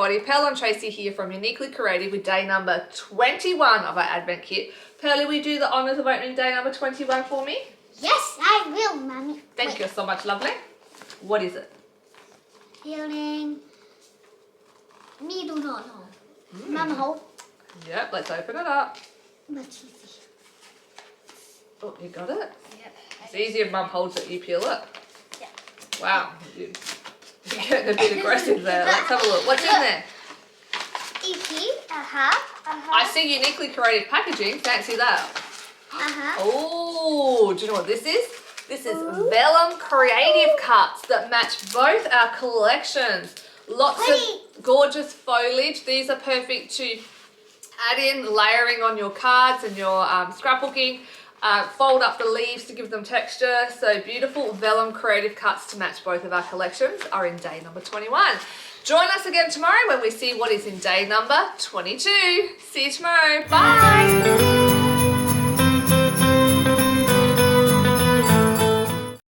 everybody. Pearl and Tracey here from Uniquely Creative with day number 21 of our Advent kit. Pearly, will you do the honours of opening day number 21 for me? Yes, I will, Mummy. Thank you so much, lovely. What is it? Feeling... Me do not know. Mum, hold. Yep, let's open it up. Much easy. Oh, you got it? Yep. It's easier if Mum holds it, you peel it. Yep. Wow, you're getting a bit aggressive there. Let's have a look. What's in there? I see Uniquely Creative packaging. Fancy that. Oh, do you know what this is? This is vellum creative cuts that match both our collections. Lots of gorgeous foliage. These are perfect to add in layering on your cards and your scrapbooking. Fold up the leaves to give them texture. So beautiful vellum creative cuts to match both of our collections are in day number 21. Join us again tomorrow when we see what is in day number 22. See you tomorrow. Bye.